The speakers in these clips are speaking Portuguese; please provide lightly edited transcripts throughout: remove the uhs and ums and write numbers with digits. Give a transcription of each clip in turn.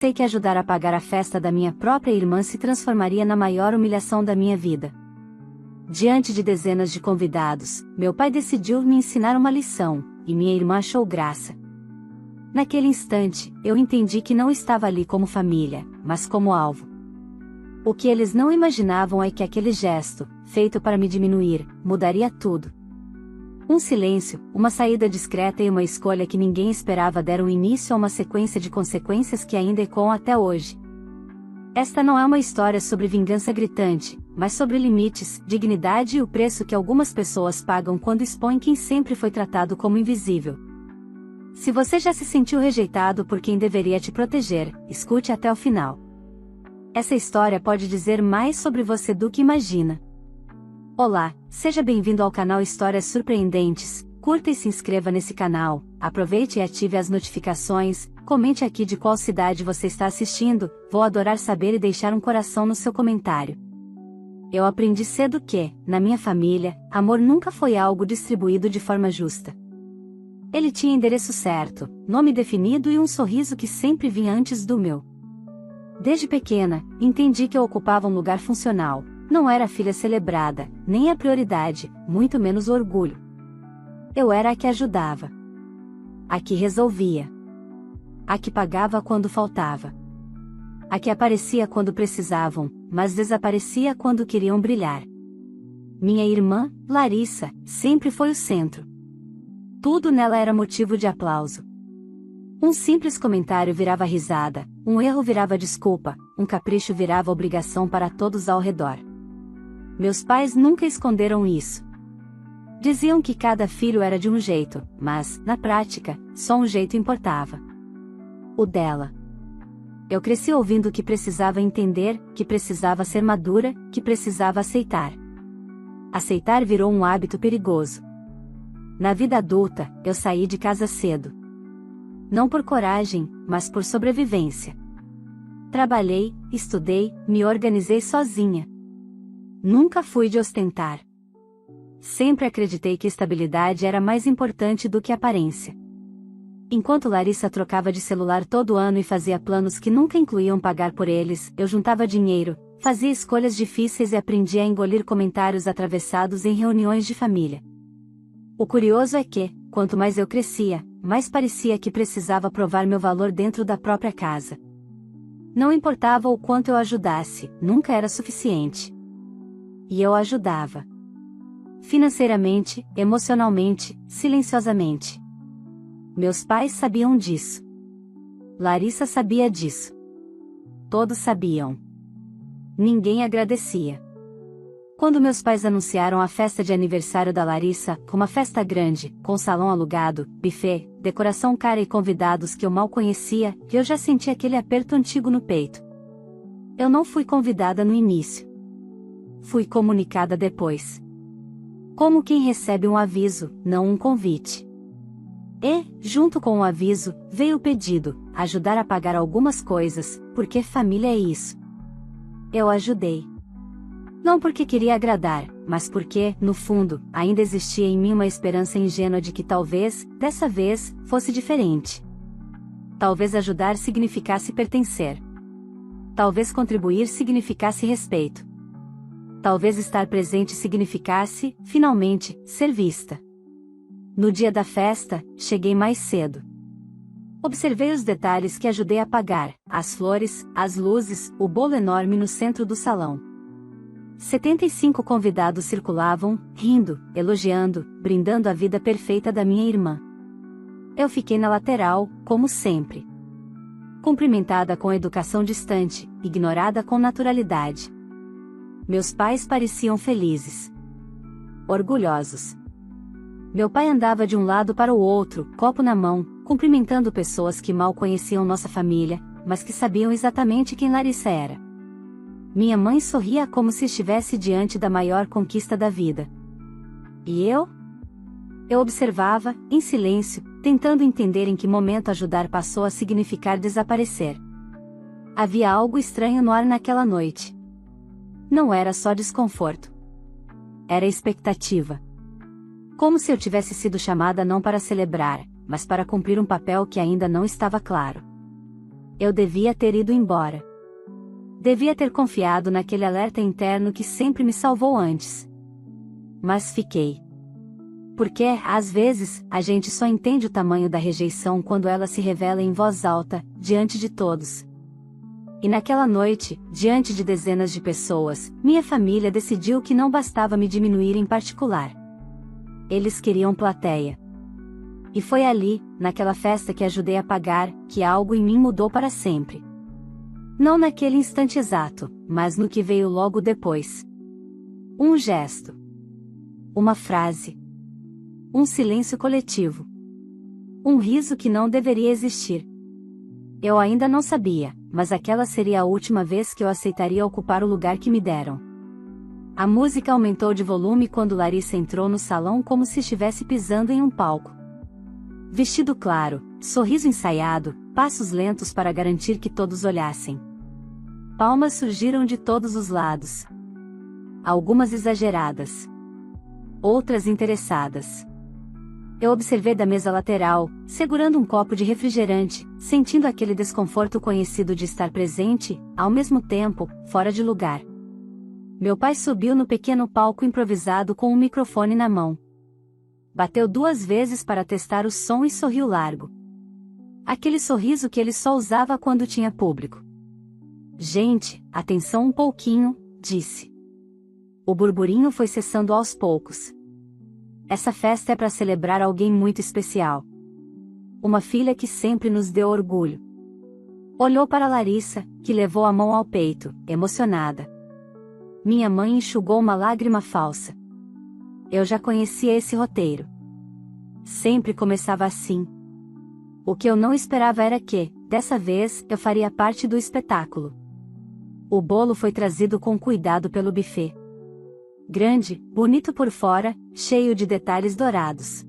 Sei que ajudar a pagar a festa da minha própria irmã se transformaria na maior humilhação da minha vida. Diante de dezenas de convidados, meu pai decidiu me ensinar uma lição, e minha irmã achou graça. Naquele instante, eu entendi que não estava ali como família, mas como alvo. O que eles não imaginavam é que aquele gesto, feito para me diminuir, mudaria tudo. Um silêncio, uma saída discreta e uma escolha que ninguém esperava deram início a uma sequência de consequências que ainda ecoam até hoje. Esta não é uma história sobre vingança gritante, mas sobre limites, dignidade e o preço que algumas pessoas pagam quando expõem quem sempre foi tratado como invisível. Se você já se sentiu rejeitado por quem deveria te proteger, escute até o final. Essa história pode dizer mais sobre você do que imagina. Olá, seja bem-vindo ao canal Histórias Surpreendentes. Curta e se inscreva nesse canal, aproveite e ative as notificações, comente aqui de qual cidade você está assistindo, vou adorar saber e deixar um coração no seu comentário. Eu aprendi cedo que, na minha família, amor nunca foi algo distribuído de forma justa. Ele tinha endereço certo, nome definido e um sorriso que sempre vinha antes do meu. Desde pequena, entendi que eu ocupava um lugar funcional, não era a filha celebrada, nem a prioridade, muito menos o orgulho. Eu era a que ajudava. A que resolvia. A que pagava quando faltava. A que aparecia quando precisavam, mas desaparecia quando queriam brilhar. Minha irmã, Larissa, sempre foi o centro. Tudo nela era motivo de aplauso. Um simples comentário virava risada, um erro virava desculpa, um capricho virava obrigação para todos ao redor. Meus pais nunca esconderam isso. Diziam que cada filho era de um jeito, mas, na prática, só um jeito importava. O dela. Eu cresci ouvindo que precisava entender, que precisava ser madura, que precisava aceitar. Aceitar virou um hábito perigoso. Na vida adulta, eu saí de casa cedo. Não por coragem, mas por sobrevivência. Trabalhei, estudei, me organizei sozinha. Nunca fui de ostentar. Sempre acreditei que estabilidade era mais importante do que aparência. Enquanto Larissa trocava de celular todo ano e fazia planos que nunca incluíam pagar por eles, eu juntava dinheiro, fazia escolhas difíceis e aprendia a engolir comentários atravessados em reuniões de família. O curioso é que, quanto mais eu crescia, mais parecia que precisava provar meu valor dentro da própria casa. Não importava o quanto eu ajudasse, nunca era suficiente. E eu ajudava. Financeiramente, emocionalmente, silenciosamente. Meus pais sabiam disso. Larissa sabia disso. Todos sabiam. Ninguém agradecia. Quando meus pais anunciaram a festa de aniversário da Larissa, uma festa grande, com salão alugado, buffet, decoração cara e convidados que eu mal conhecia, eu já senti aquele aperto antigo no peito. Eu não fui convidada no início. Fui comunicada depois. Como quem recebe um aviso, não um convite. E, junto com o aviso, veio o pedido, ajudar a pagar algumas coisas, porque família é isso. Eu ajudei. Não porque queria agradar, mas porque, no fundo, ainda existia em mim uma esperança ingênua de que talvez, dessa vez, fosse diferente. Talvez ajudar significasse pertencer. Talvez contribuir significasse respeito. Talvez estar presente significasse, finalmente, ser vista. No dia da festa, cheguei mais cedo. Observei os detalhes que ajudei a pagar, as flores, as luzes, o bolo enorme no centro do salão. 75 convidados circulavam, rindo, elogiando, brindando a vida perfeita da minha irmã. Eu fiquei na lateral, como sempre. Cumprimentada com educação distante, ignorada com naturalidade. Meus pais pareciam felizes. Orgulhosos. Meu pai andava de um lado para o outro, copo na mão, cumprimentando pessoas que mal conheciam nossa família, mas que sabiam exatamente quem Larissa era. Minha mãe sorria como se estivesse diante da maior conquista da vida. E eu? Eu observava, em silêncio, tentando entender em que momento ajudar passou a significar desaparecer. Havia algo estranho no ar naquela noite. Não era só desconforto. Era expectativa. Como se eu tivesse sido chamada não para celebrar, mas para cumprir um papel que ainda não estava claro. Eu devia ter ido embora. Devia ter confiado naquele alerta interno que sempre me salvou antes. Mas fiquei. Porque, às vezes, a gente só entende o tamanho da rejeição quando ela se revela em voz alta, diante de todos. E naquela noite, diante de dezenas de pessoas, minha família decidiu que não bastava me diminuir em particular. Eles queriam plateia. E foi ali, naquela festa que ajudei a pagar, que algo em mim mudou para sempre. Não naquele instante exato, mas no que veio logo depois. Um gesto. Uma frase. Um silêncio coletivo. Um riso que não deveria existir. Eu ainda não sabia, mas aquela seria a última vez que eu aceitaria ocupar o lugar que me deram. A música aumentou de volume quando Larissa entrou no salão como se estivesse pisando em um palco. Vestido claro, sorriso ensaiado, passos lentos para garantir que todos olhassem. Palmas surgiram de todos os lados. Algumas exageradas. Outras interessadas. Eu observei da mesa lateral, segurando um copo de refrigerante, sentindo aquele desconforto conhecido de estar presente, ao mesmo tempo, fora de lugar. Meu pai subiu no pequeno palco improvisado com um microfone na mão. Bateu 2 vezes para testar o som e sorriu largo. Aquele sorriso que ele só usava quando tinha público. Gente, atenção um pouquinho, disse. O burburinho foi cessando aos poucos. Essa festa é para celebrar alguém muito especial. Uma filha que sempre nos deu orgulho. Olhou para Larissa, que levou a mão ao peito, emocionada. Minha mãe enxugou uma lágrima falsa. Eu já conhecia esse roteiro. Sempre começava assim. O que eu não esperava era que, dessa vez, eu faria parte do espetáculo. O bolo foi trazido com cuidado pelo buffet. Grande, bonito por fora, cheio de detalhes dourados.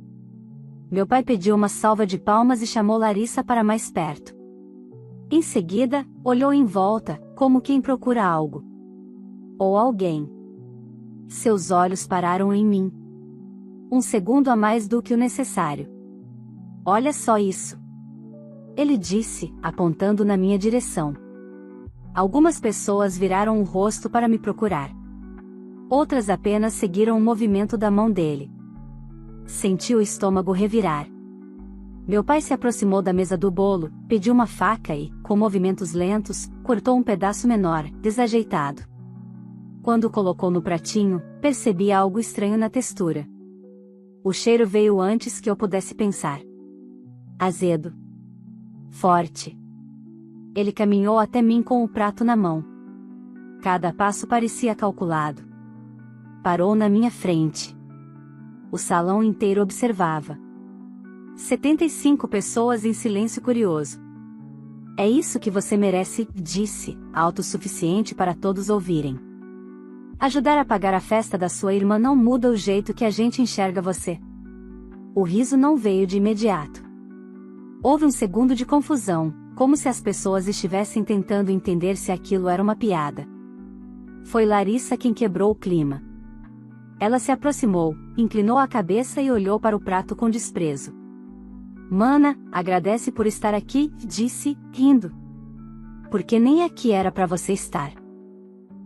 Meu pai pediu uma salva de palmas e chamou Larissa para mais perto. Em seguida, olhou em volta, como quem procura algo. Ou alguém. Seus olhos pararam em mim. 1 segundo a mais do que o necessário. Olha só isso. Ele disse, apontando na minha direção. Algumas pessoas viraram o rosto para me procurar. Outras apenas seguiram o movimento da mão dele. Senti o estômago revirar. Meu pai se aproximou da mesa do bolo, pediu uma faca e, com movimentos lentos, cortou um pedaço menor, desajeitado. Quando colocou no pratinho, percebi algo estranho na textura. O cheiro veio antes que eu pudesse pensar. Azedo. Forte. Ele caminhou até mim com o prato na mão. Cada passo parecia calculado. Parou na minha frente. O salão inteiro observava. 75 pessoas em silêncio curioso. É isso que você merece, disse, autossuficiente para todos ouvirem. Ajudar a pagar a festa da sua irmã não muda o jeito que a gente enxerga você. O riso não veio de imediato. Houve um segundo de confusão, como se as pessoas estivessem tentando entender se aquilo era uma piada. Foi Larissa quem quebrou o clima. Ela se aproximou, inclinou a cabeça e olhou para o prato com desprezo. Mana, agradece por estar aqui, disse, rindo. Porque nem aqui era para você estar.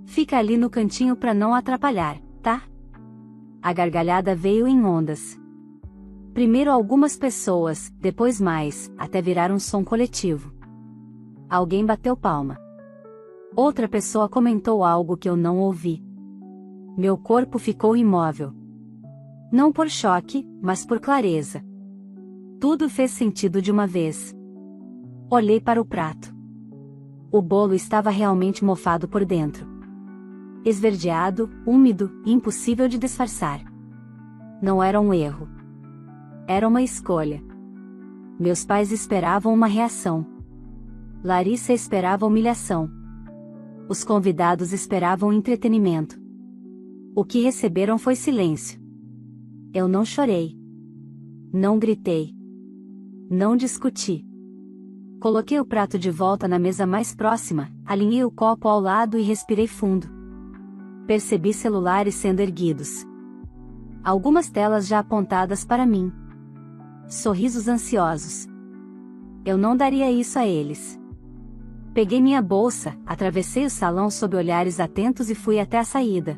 Fica ali no cantinho para não atrapalhar, tá? A gargalhada veio em ondas. Primeiro algumas pessoas, depois mais, até virar um som coletivo. Alguém bateu palma. Outra pessoa comentou algo que eu não ouvi. Meu corpo ficou imóvel. Não por choque, mas por clareza. Tudo fez sentido de uma vez. Olhei para o prato. O bolo estava realmente mofado por dentro. Esverdeado, úmido, impossível de disfarçar. Não era um erro. Era uma escolha. Meus pais esperavam uma reação. Larissa esperava humilhação. Os convidados esperavam entretenimento. O que receberam foi silêncio. Eu não chorei. Não gritei. Não discuti. Coloquei o prato de volta na mesa mais próxima, alinhei o copo ao lado e respirei fundo. Percebi celulares sendo erguidos. Algumas telas já apontadas para mim. Sorrisos ansiosos. Eu não daria isso a eles. Peguei minha bolsa, atravessei o salão sob olhares atentos e fui até a saída.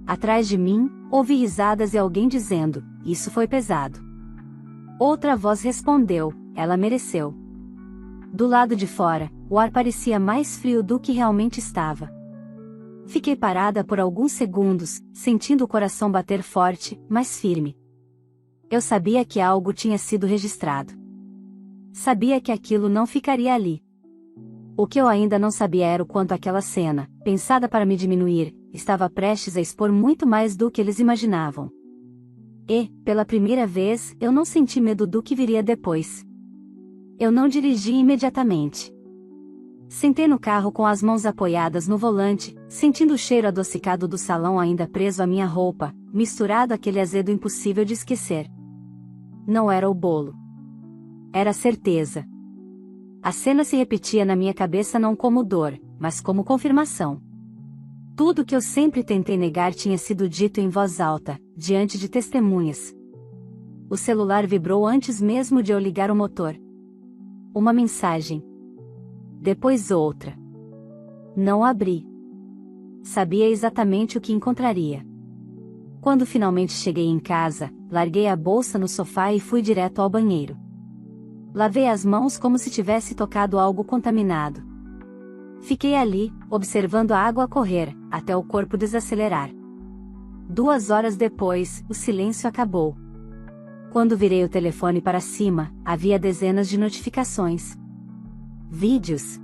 Atrás de mim, ouvi risadas e alguém dizendo: "Isso foi pesado." Outra voz respondeu: "Ela mereceu." Do lado de fora, o ar parecia mais frio do que realmente estava. Fiquei parada por alguns segundos, sentindo o coração bater forte, mas firme. Eu sabia que algo tinha sido registrado. Sabia que aquilo não ficaria ali. O que eu ainda não sabia era o quanto aquela cena, pensada para me diminuir, estava prestes a expor muito mais do que eles imaginavam. E, pela primeira vez, eu não senti medo do que viria depois. Eu não dirigi imediatamente. Sentei no carro com as mãos apoiadas no volante, sentindo o cheiro adocicado do salão ainda preso à minha roupa, misturado àquele azedo impossível de esquecer. Não era o bolo. Era a certeza. A cena se repetia na minha cabeça não como dor, mas como confirmação. Tudo que eu sempre tentei negar tinha sido dito em voz alta, diante de testemunhas. O celular vibrou antes mesmo de eu ligar o motor. Uma mensagem. Depois outra. Não abri. Sabia exatamente o que encontraria. Quando finalmente cheguei em casa, larguei a bolsa no sofá e fui direto ao banheiro. Lavei as mãos como se tivesse tocado algo contaminado. Fiquei ali, observando a água correr, até o corpo desacelerar. 2 horas depois, o silêncio acabou. Quando virei o telefone para cima, havia dezenas de notificações. Vídeos.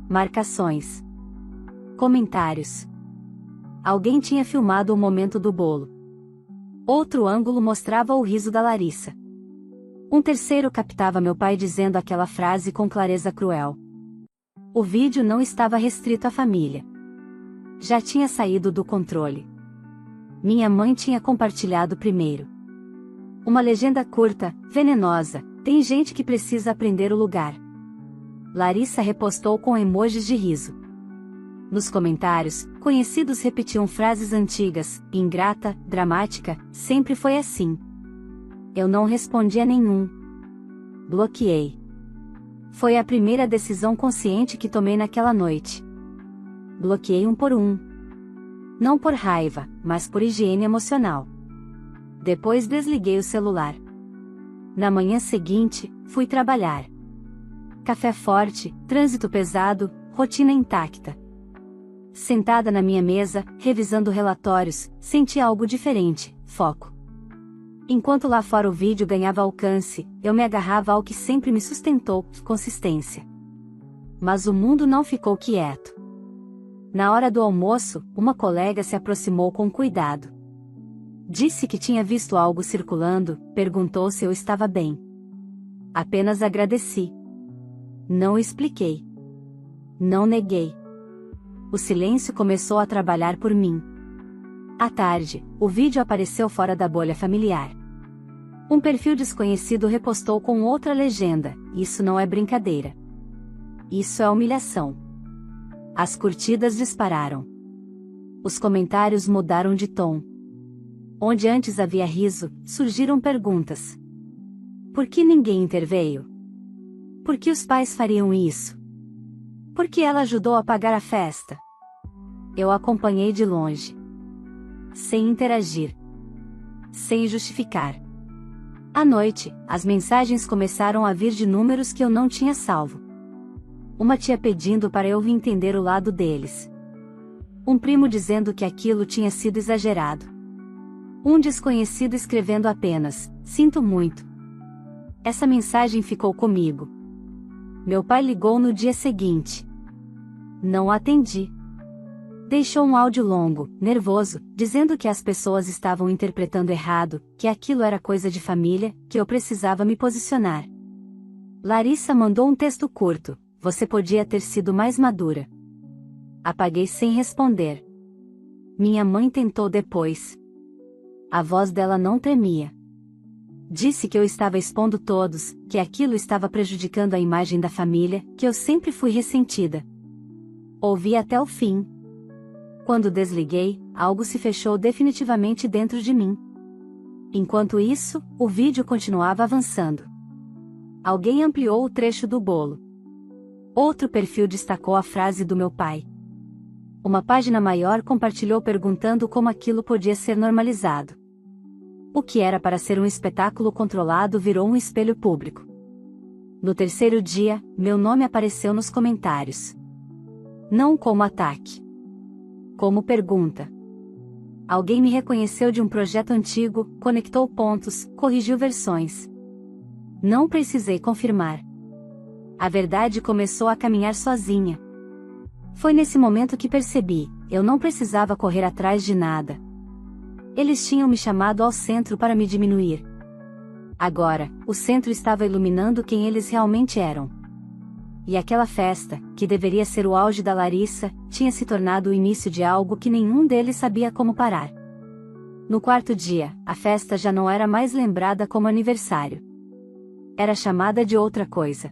Marcações. Comentários. Alguém tinha filmado o momento do bolo. Outro ângulo mostrava o riso da Larissa. Um terceiro captava meu pai dizendo aquela frase com clareza cruel. O vídeo não estava restrito à família. Já tinha saído do controle. Minha mãe tinha compartilhado primeiro. Uma legenda curta, venenosa: "Tem gente que precisa aprender o lugar." Larissa repostou com emojis de riso. Nos comentários, conhecidos repetiam frases antigas: "Ingrata, dramática, sempre foi assim." Eu não respondi a nenhum. Bloqueei. Foi a primeira decisão consciente que tomei naquela noite. Bloqueei um por um. Não por raiva, mas por higiene emocional. Depois desliguei o celular. Na manhã seguinte, fui trabalhar. Café forte, trânsito pesado, rotina intacta. Sentada na minha mesa, revisando relatórios, senti algo diferente: foco. Enquanto lá fora o vídeo ganhava alcance, eu me agarrava ao que sempre me sustentou: consistência. Mas o mundo não ficou quieto. Na hora do almoço, uma colega se aproximou com cuidado. Disse que tinha visto algo circulando, perguntou se eu estava bem. Apenas agradeci. Não expliquei. Não neguei. O silêncio começou a trabalhar por mim. À tarde, o vídeo apareceu fora da bolha familiar. Um perfil desconhecido repostou com outra legenda: "Isso não é brincadeira. Isso é humilhação." As curtidas dispararam. Os comentários mudaram de tom. Onde antes havia riso, surgiram perguntas. Por que ninguém interveio? Por que os pais fariam isso? Por que ela ajudou a pagar a festa? Eu acompanhei de longe. Sem interagir. Sem justificar. À noite, as mensagens começaram a vir de números que eu não tinha salvo. Uma tia pedindo para eu entender o lado deles. Um primo dizendo que aquilo tinha sido exagerado. Um desconhecido escrevendo apenas: "Sinto muito." Essa mensagem ficou comigo. Meu pai ligou no dia seguinte. Não atendi. Deixou um áudio longo, nervoso, dizendo que as pessoas estavam interpretando errado, que aquilo era coisa de família, que eu precisava me posicionar. Larissa mandou um texto curto: "Você podia ter sido mais madura." Apaguei sem responder. Minha mãe tentou depois. A voz dela não tremia. Disse que eu estava expondo todos, que aquilo estava prejudicando a imagem da família, que eu sempre fui ressentida. Ouvi até o fim. Quando desliguei, algo se fechou definitivamente dentro de mim. Enquanto isso, o vídeo continuava avançando. Alguém ampliou o trecho do bolo. Outro perfil destacou a frase do meu pai. Uma página maior compartilhou perguntando como aquilo podia ser normalizado. O que era para ser um espetáculo controlado virou um espelho público. No terceiro dia, meu nome apareceu nos comentários. Não como ataque. Como pergunta. Alguém me reconheceu de um projeto antigo, conectou pontos, corrigiu versões. Não precisei confirmar. A verdade começou a caminhar sozinha. Foi nesse momento que percebi, eu não precisava correr atrás de nada. Eles tinham me chamado ao centro para me diminuir. Agora, o centro estava iluminando quem eles realmente eram. E aquela festa, que deveria ser o auge da Larissa, tinha se tornado o início de algo que nenhum deles sabia como parar. No quarto dia, a festa já não era mais lembrada como aniversário. Era chamada de outra coisa.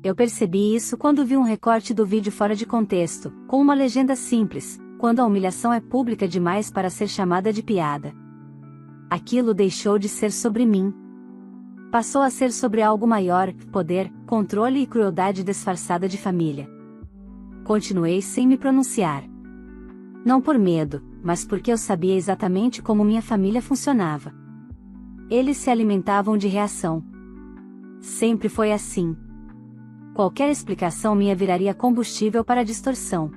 Eu percebi isso quando vi um recorte do vídeo fora de contexto, com uma legenda simples: quando a humilhação é pública demais para ser chamada de piada. Aquilo deixou de ser sobre mim. Passou a ser sobre algo maior: poder, controle e crueldade disfarçada de família. Continuei sem me pronunciar. Não por medo, mas porque eu sabia exatamente como minha família funcionava. Eles se alimentavam de reação. Sempre foi assim. Qualquer explicação minha viraria combustível para a distorção.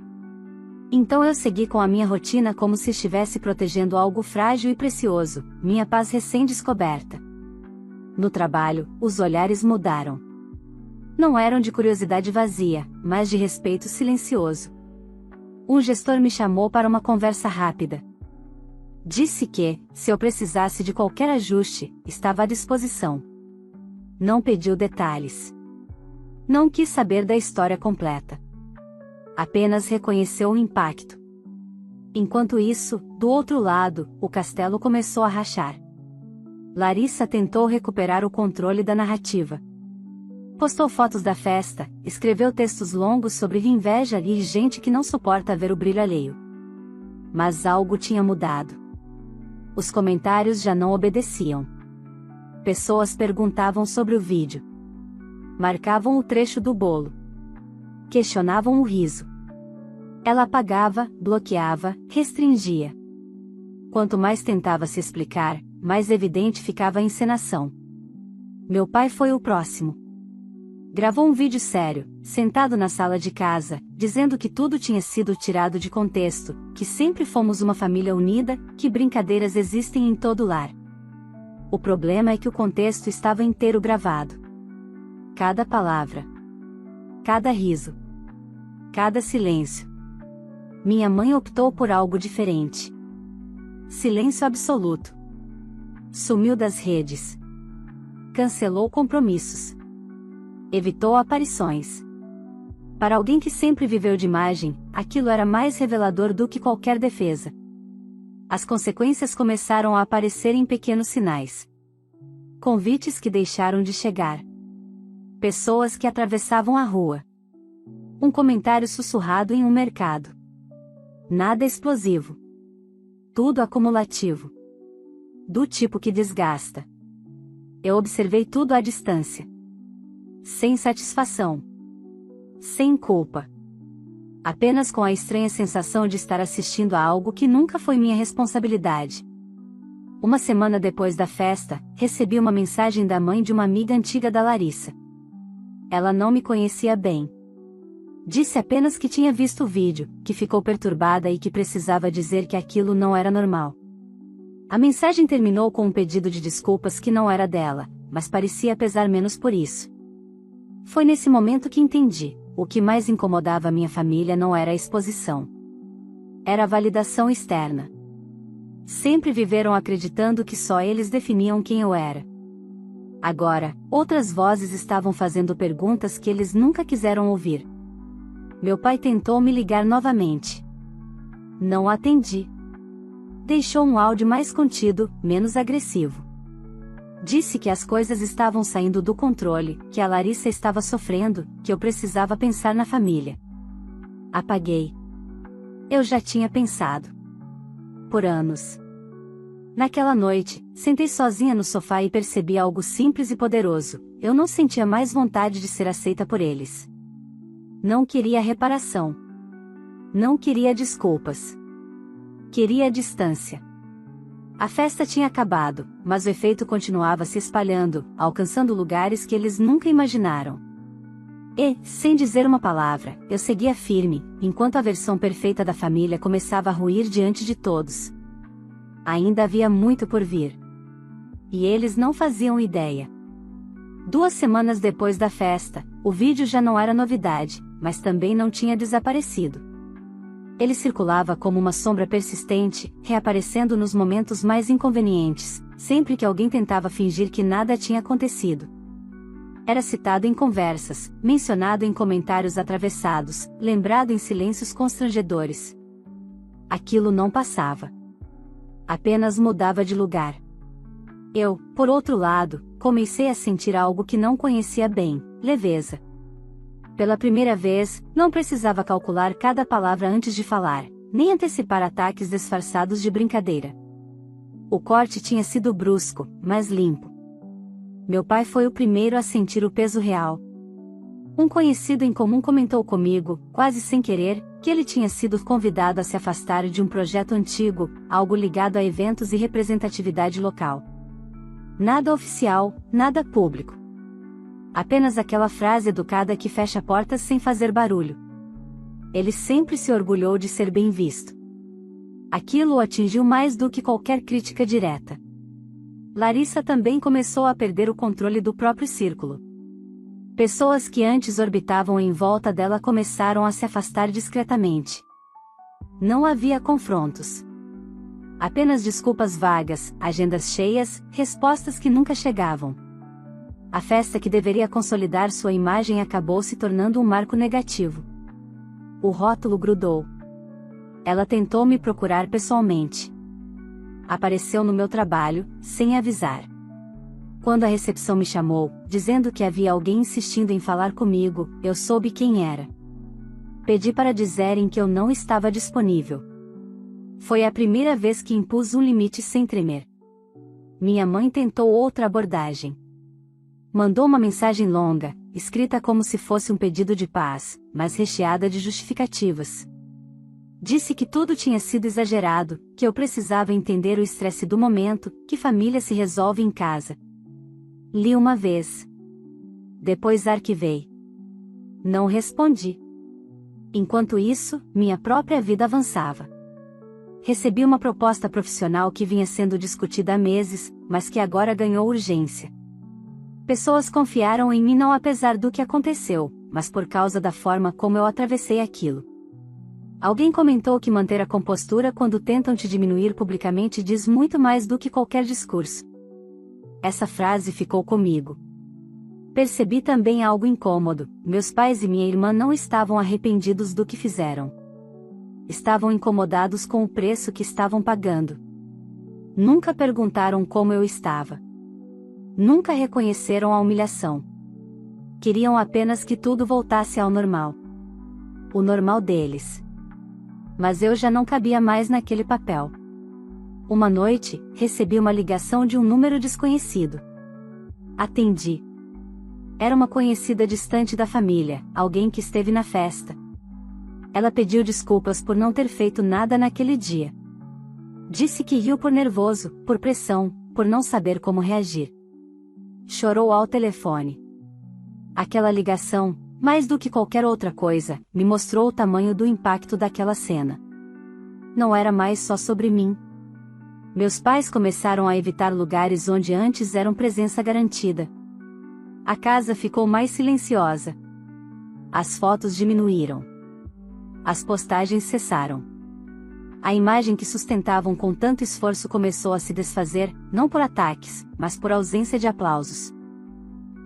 Então eu segui com a minha rotina como se estivesse protegendo algo frágil e precioso, minha paz recém-descoberta. No trabalho, os olhares mudaram. Não eram de curiosidade vazia, mas de respeito silencioso. Um gestor me chamou para uma conversa rápida. Disse que, se eu precisasse de qualquer ajuste, estava à disposição. Não pediu detalhes. Não quis saber da história completa. Apenas reconheceu o impacto. Enquanto isso, do outro lado, o castelo começou a rachar. Larissa tentou recuperar o controle da narrativa. Postou fotos da festa, escreveu textos longos sobre inveja e gente que não suporta ver o brilho alheio. Mas algo tinha mudado. Os comentários já não obedeciam. Pessoas perguntavam sobre o vídeo. Marcavam o trecho do bolo. Questionavam o riso. Ela apagava, bloqueava, restringia. Quanto mais tentava se explicar, mais evidente ficava a encenação. Meu pai foi o próximo. Gravou um vídeo sério, sentado na sala de casa, dizendo que tudo tinha sido tirado de contexto, que sempre fomos uma família unida, que brincadeiras existem em todo lar. O problema é que o contexto estava inteiro gravado. Cada palavra. Cada riso. Cada silêncio. Minha mãe optou por algo diferente. Silêncio absoluto. Sumiu das redes. Cancelou compromissos. Evitou aparições. Para alguém que sempre viveu de imagem, aquilo era mais revelador do que qualquer defesa. As consequências começaram a aparecer em pequenos sinais. Convites que deixaram de chegar. Pessoas que atravessavam a rua. Um comentário sussurrado em um mercado. Nada explosivo. Tudo acumulativo. Do tipo que desgasta. Eu observei tudo à distância. Sem satisfação. Sem culpa. Apenas com a estranha sensação de estar assistindo a algo que nunca foi minha responsabilidade. Uma semana depois da festa, recebi uma mensagem da mãe de uma amiga antiga da Larissa. Ela não me conhecia bem. Disse apenas que tinha visto o vídeo, que ficou perturbada e que precisava dizer que aquilo não era normal. A mensagem terminou com um pedido de desculpas que não era dela, mas parecia pesar menos por isso. Foi nesse momento que entendi, o que mais incomodava a minha família não era a exposição. Era a validação externa. Sempre viveram acreditando que só eles definiam quem eu era. Agora, outras vozes estavam fazendo perguntas que eles nunca quiseram ouvir. Meu pai tentou me ligar novamente. Não atendi. Deixou um áudio mais contido, menos agressivo. Disse que as coisas estavam saindo do controle, que a Larissa estava sofrendo, que eu precisava pensar na família. Apaguei. Eu já tinha pensado. Por anos. Naquela noite, sentei sozinha no sofá e percebi algo simples e poderoso: eu não sentia mais vontade de ser aceita por eles. Não queria reparação. Não queria desculpas. Queria distância. A festa tinha acabado, mas o efeito continuava se espalhando, alcançando lugares que eles nunca imaginaram. E, sem dizer uma palavra, eu seguia firme, enquanto a versão perfeita da família começava a ruir diante de todos. Ainda havia muito por vir. E eles não faziam ideia. 2 semanas depois da festa, o vídeo já não era novidade, mas também não tinha desaparecido. Ele circulava como uma sombra persistente, reaparecendo nos momentos mais inconvenientes, sempre que alguém tentava fingir que nada tinha acontecido. Era citado em conversas, mencionado em comentários atravessados, lembrado em silêncios constrangedores. Aquilo não passava. Apenas mudava de lugar. Eu, por outro lado, comecei a sentir algo que não conhecia bem: leveza. Pela primeira vez, não precisava calcular cada palavra antes de falar, nem antecipar ataques disfarçados de brincadeira. O corte tinha sido brusco, mas limpo. Meu pai foi o primeiro a sentir o peso real. Um conhecido em comum comentou comigo, quase sem querer, que ele tinha sido convidado a se afastar de um projeto antigo, algo ligado a eventos e representatividade local. Nada oficial, nada público. Apenas aquela frase educada que fecha portas sem fazer barulho. Ele sempre se orgulhou de ser bem visto. Aquilo o atingiu mais do que qualquer crítica direta. Larissa também começou a perder o controle do próprio círculo. Pessoas que antes orbitavam em volta dela começaram a se afastar discretamente. Não havia confrontos. Apenas desculpas vagas, agendas cheias, respostas que nunca chegavam. A festa que deveria consolidar sua imagem acabou se tornando um marco negativo. O rótulo grudou. Ela tentou me procurar pessoalmente. Apareceu no meu trabalho, sem avisar. Quando a recepção me chamou, dizendo que havia alguém insistindo em falar comigo, eu soube quem era. Pedi para dizerem que eu não estava disponível. Foi a primeira vez que impus um limite sem tremer. Minha mãe tentou outra abordagem. Mandou uma mensagem longa, escrita como se fosse um pedido de paz, mas recheada de justificativas. Disse que tudo tinha sido exagerado, que eu precisava entender o estresse do momento, que família se resolve em casa. Li uma vez. Depois arquivei. Não respondi. Enquanto isso, minha própria vida avançava. Recebi uma proposta profissional que vinha sendo discutida há meses, mas que agora ganhou urgência. Pessoas confiaram em mim não apesar do que aconteceu, mas por causa da forma como eu atravessei aquilo. Alguém comentou que manter a compostura quando tentam te diminuir publicamente diz muito mais do que qualquer discurso. Essa frase ficou comigo. Percebi também algo incômodo: meus pais e minha irmã não estavam arrependidos do que fizeram. Estavam incomodados com o preço que estavam pagando. Nunca perguntaram como eu estava. Nunca reconheceram a humilhação. Queriam apenas que tudo voltasse ao normal. O normal deles. Mas eu já não cabia mais naquele papel. Uma noite, recebi uma ligação de um número desconhecido. Atendi. Era uma conhecida distante da família, alguém que esteve na festa. Ela pediu desculpas por não ter feito nada naquele dia. Disse que riu por nervoso, por pressão, por não saber como reagir. Chorou ao telefone. Aquela ligação, mais do que qualquer outra coisa, me mostrou o tamanho do impacto daquela cena. Não era mais só sobre mim. Meus pais começaram a evitar lugares onde antes eram presença garantida. A casa ficou mais silenciosa. As fotos diminuíram. As postagens cessaram. A imagem que sustentavam com tanto esforço começou a se desfazer, não por ataques, mas por ausência de aplausos.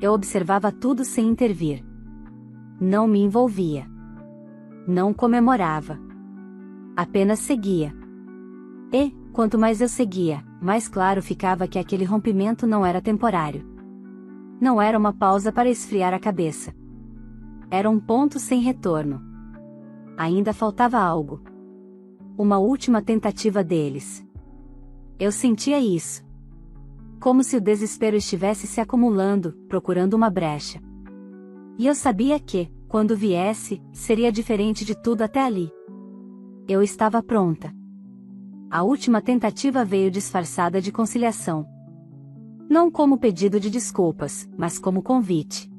Eu observava tudo sem intervir. Não me envolvia. Não comemorava. Apenas seguia. E, quanto mais eu seguia, mais claro ficava que aquele rompimento não era temporário. Não era uma pausa para esfriar a cabeça. Era um ponto sem retorno. Ainda faltava algo. Uma última tentativa deles. Eu sentia isso. Como se o desespero estivesse se acumulando, procurando uma brecha. E eu sabia que, Quando viesse, seria diferente de tudo até ali. Eu estava pronta. A última tentativa veio disfarçada de conciliação. Não como pedido de desculpas, mas como convite.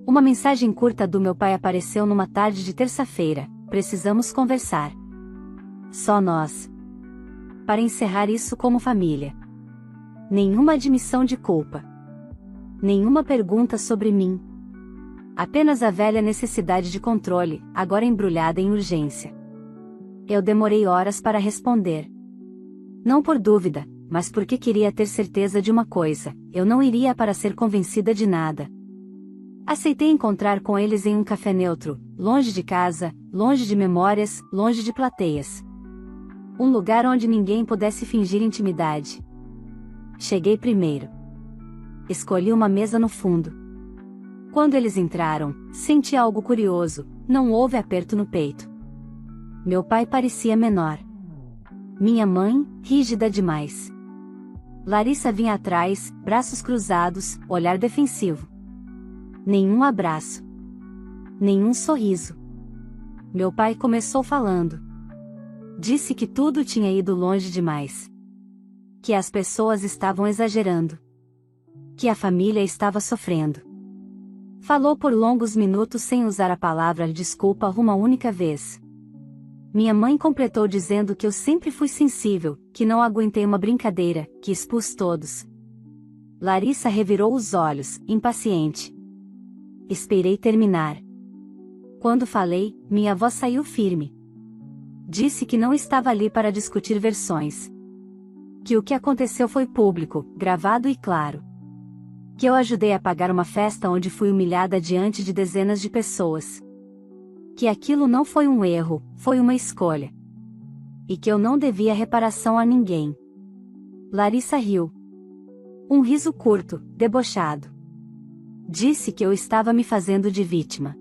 Uma mensagem curta do meu pai apareceu numa tarde de terça-feira: precisamos conversar. Só nós. Para encerrar isso como família. Nenhuma admissão de culpa. Nenhuma pergunta sobre mim. Apenas a velha necessidade de controle, agora embrulhada em urgência. Eu demorei horas para responder. Não por dúvida, mas porque queria ter certeza de uma coisa: eu não iria para ser convencida de nada. Aceitei encontrar com eles em um café neutro, longe de casa, longe de memórias, longe de plateias. Um lugar onde ninguém pudesse fingir intimidade. Cheguei primeiro. Escolhi uma mesa no fundo. Quando eles entraram, senti algo curioso: não houve aperto no peito. Meu pai parecia menor. Minha mãe, rígida demais. Larissa vinha atrás, braços cruzados, olhar defensivo. Nenhum abraço. Nenhum sorriso. Meu pai começou falando. Disse que tudo tinha ido longe demais. Que as pessoas estavam exagerando. Que a família estava sofrendo. Falou por longos minutos sem usar a palavra desculpa uma única vez. Minha mãe completou dizendo que eu sempre fui sensível, que não aguentei uma brincadeira, que expus todos. Larissa revirou os olhos, impaciente. Esperei terminar. Quando falei, minha voz saiu firme. Disse que não estava ali para discutir versões. Que o que aconteceu foi público, gravado e claro. Que eu ajudei a pagar uma festa onde fui humilhada diante de dezenas de pessoas. Que aquilo não foi um erro, foi uma escolha. E que eu não devia reparação a ninguém. Larissa riu. Um riso curto, debochado. Disse que eu estava me fazendo de vítima.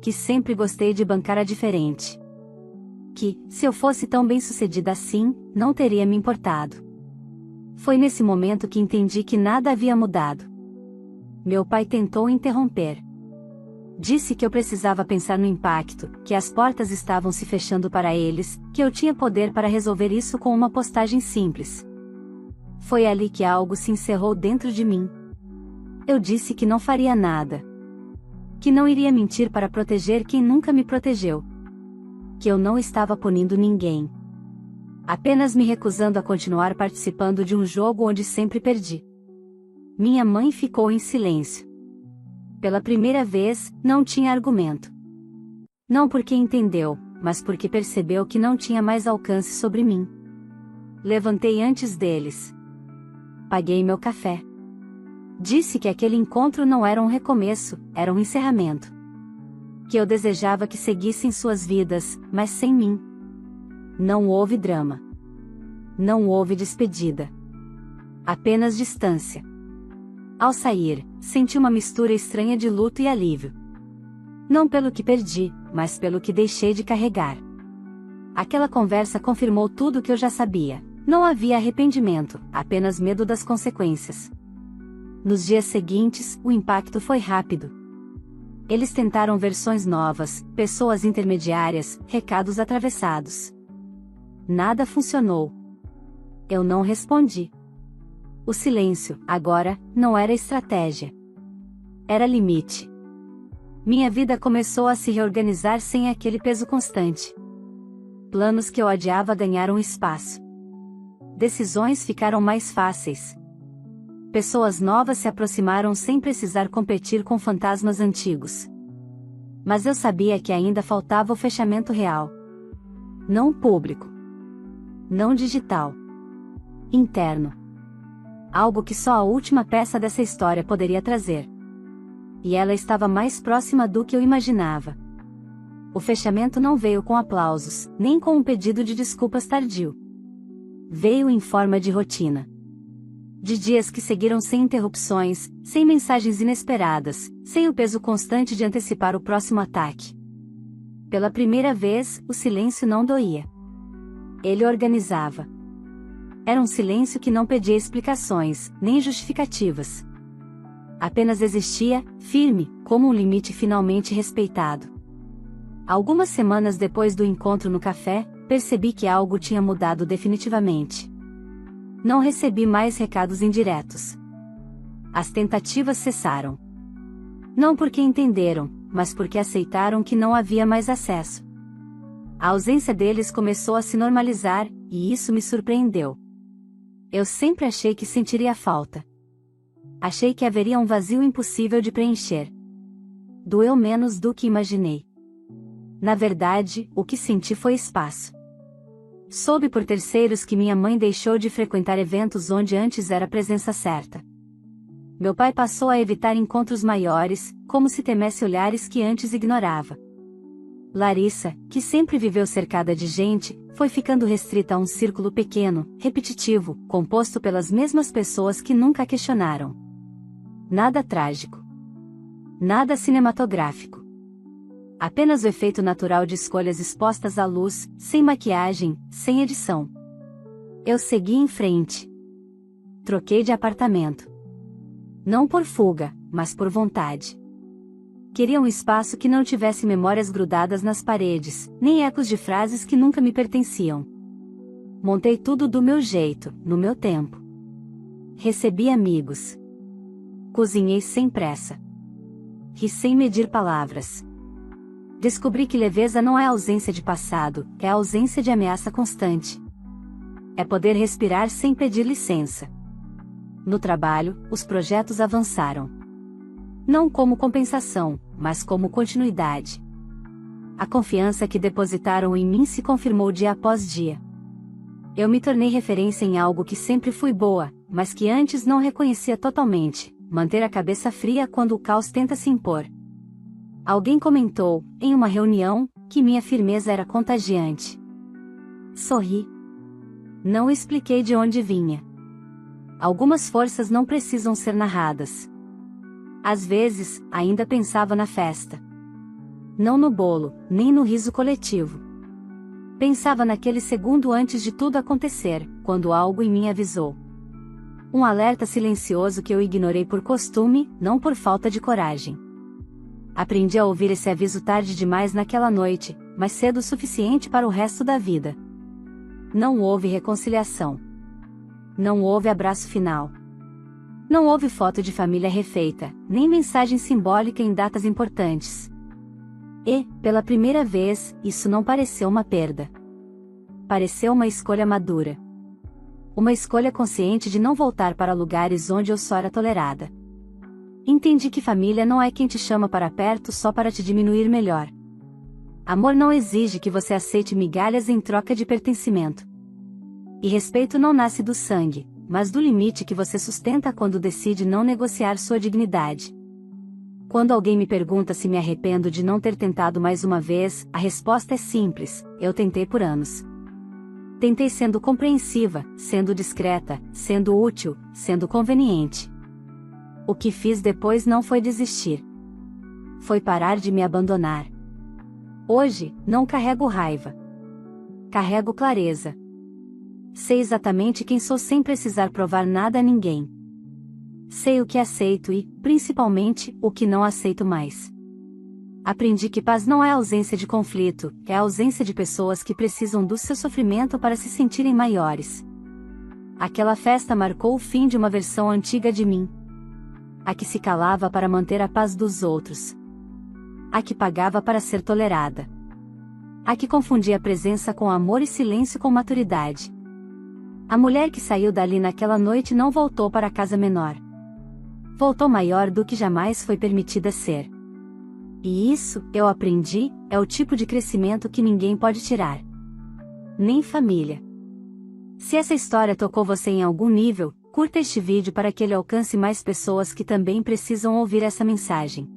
Que sempre gostei de bancar a diferente. Que, se eu fosse tão bem-sucedida assim, não teria me importado. Foi nesse momento que entendi que nada havia mudado. Meu pai tentou interromper. Disse que eu precisava pensar no impacto, que as portas estavam se fechando para eles, que eu tinha poder para resolver isso com uma postagem simples. Foi ali que algo se encerrou dentro de mim. Eu disse que não faria nada. Que não iria mentir para proteger quem nunca me protegeu. Que eu não estava punindo ninguém. Apenas me recusando a continuar participando de um jogo onde sempre perdi. Minha mãe ficou em silêncio. Pela primeira vez, não tinha argumento. Não porque entendeu, mas porque percebeu que não tinha mais alcance sobre mim. Levantei antes deles. Paguei meu café. Disse que aquele encontro não era um recomeço, era um encerramento. Que eu desejava que seguissem suas vidas, mas sem mim. Não houve drama. Não houve despedida. Apenas distância. Ao sair, senti uma mistura estranha de luto e alívio. Não pelo que perdi, mas pelo que deixei de carregar. Aquela conversa confirmou tudo o que eu já sabia. Não havia arrependimento, apenas medo das consequências. Nos dias seguintes, o impacto foi rápido. Eles tentaram versões novas, pessoas intermediárias, recados atravessados. Nada funcionou. Eu não respondi. O silêncio, agora, não era estratégia. Era limite. Minha vida começou a se reorganizar sem aquele peso constante. Planos que eu adiava ganharam espaço. Decisões ficaram mais fáceis. Pessoas novas se aproximaram sem precisar competir com fantasmas antigos. Mas eu sabia que ainda faltava o fechamento real. Não público. Não digital. Interno. Algo que só a última peça dessa história poderia trazer. E ela estava mais próxima do que eu imaginava. O fechamento não veio com aplausos, nem com um pedido de desculpas tardio. Veio em forma de rotina. De dias que seguiram sem interrupções, sem mensagens inesperadas, sem o peso constante de antecipar o próximo ataque. Pela primeira vez, o silêncio não doía. Ele organizava. Era um silêncio que não pedia explicações, nem justificativas. Apenas existia, firme, como um limite finalmente respeitado. Algumas semanas depois do encontro no café, percebi que algo tinha mudado definitivamente. Não recebi mais recados indiretos. As tentativas cessaram. Não porque entenderam, mas porque aceitaram que não havia mais acesso. A ausência deles começou a se normalizar, e isso me surpreendeu. Eu sempre achei que sentiria falta. Achei que haveria um vazio impossível de preencher. Doeu menos do que imaginei. Na verdade, o que senti foi espaço. Soube por terceiros que minha mãe deixou de frequentar eventos onde antes era presença certa. Meu pai passou a evitar encontros maiores, como se temesse olhares que antes ignorava. Larissa, que sempre viveu cercada de gente, foi ficando restrita a um círculo pequeno, repetitivo, composto pelas mesmas pessoas que nunca a questionaram. Nada trágico. Nada cinematográfico. Apenas o efeito natural de escolhas expostas à luz, sem maquiagem, sem edição. Eu segui em frente. Troquei de apartamento. Não por fuga, mas por vontade. Queria um espaço que não tivesse memórias grudadas nas paredes, nem ecos de frases que nunca me pertenciam. Montei tudo do meu jeito, no meu tempo. Recebi amigos. Cozinhei sem pressa. Ri sem medir palavras. Descobri que leveza não é ausência de passado, é ausência de ameaça constante. É poder respirar sem pedir licença. No trabalho, os projetos avançaram. Não como compensação, mas como continuidade. A confiança que depositaram em mim se confirmou dia após dia. Eu me tornei referência em algo que sempre fui boa, mas que antes não reconhecia totalmente: manter a cabeça fria quando o caos tenta se impor. Alguém comentou, em uma reunião, que minha firmeza era contagiante. Sorri. Não expliquei de onde vinha. Algumas forças não precisam ser narradas. Às vezes, ainda pensava na festa. Não no bolo, nem no riso coletivo. Pensava naquele segundo antes de tudo acontecer, quando algo em mim avisou. Um alerta silencioso que eu ignorei por costume, não por falta de coragem. Aprendi a ouvir esse aviso tarde demais naquela noite, mas cedo o suficiente para o resto da vida. Não houve reconciliação. Não houve abraço final. Não houve foto de família refeita, nem mensagem simbólica em datas importantes. E, pela primeira vez, isso não pareceu uma perda. Pareceu uma escolha madura. Uma escolha consciente de não voltar para lugares onde eu só era tolerada. Entendi que família não é quem te chama para perto só para te diminuir melhor. Amor não exige que você aceite migalhas em troca de pertencimento. E respeito não nasce do sangue, mas do limite que você sustenta quando decide não negociar sua dignidade. Quando alguém me pergunta se me arrependo de não ter tentado mais uma vez, a resposta é simples: eu tentei por anos. Tentei sendo compreensiva, sendo discreta, sendo útil, sendo conveniente. O que fiz depois não foi desistir. Foi parar de me abandonar. Hoje, não carrego raiva. Carrego clareza. Sei exatamente quem sou sem precisar provar nada a ninguém. Sei o que aceito e, principalmente, o que não aceito mais. Aprendi que paz não é ausência de conflito, é a ausência de pessoas que precisam do seu sofrimento para se sentirem maiores. Aquela festa marcou o fim de uma versão antiga de mim. A que se calava para manter a paz dos outros. A que pagava para ser tolerada. A que confundia presença com amor e silêncio com maturidade. A mulher que saiu dali naquela noite não voltou para a casa menor. Voltou maior do que jamais foi permitida ser. E isso, eu aprendi, é o tipo de crescimento que ninguém pode tirar. Nem família. Se essa história tocou você em algum nível, curta este vídeo para que ele alcance mais pessoas que também precisam ouvir essa mensagem.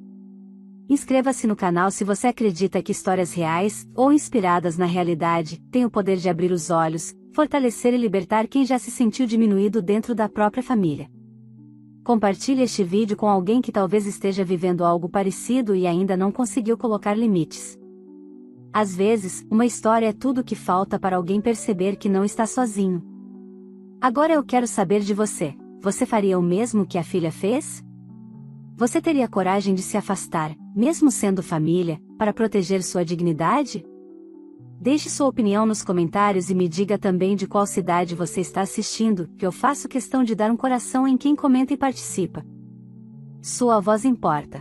Inscreva-se no canal se você acredita que histórias reais, ou inspiradas na realidade, têm o poder de abrir os olhos, fortalecer e libertar quem já se sentiu diminuído dentro da própria família. Compartilhe este vídeo com alguém que talvez esteja vivendo algo parecido e ainda não conseguiu colocar limites. Às vezes, uma história é tudo o que falta para alguém perceber que não está sozinho. Agora eu quero saber de você: você faria o mesmo que a filha fez? Você teria coragem de se afastar, mesmo sendo família, para proteger sua dignidade? Deixe sua opinião nos comentários e me diga também de qual cidade você está assistindo, que eu faço questão de dar um coração em quem comenta e participa. Sua voz importa.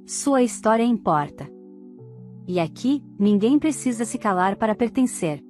Sua história importa. E aqui, ninguém precisa se calar para pertencer.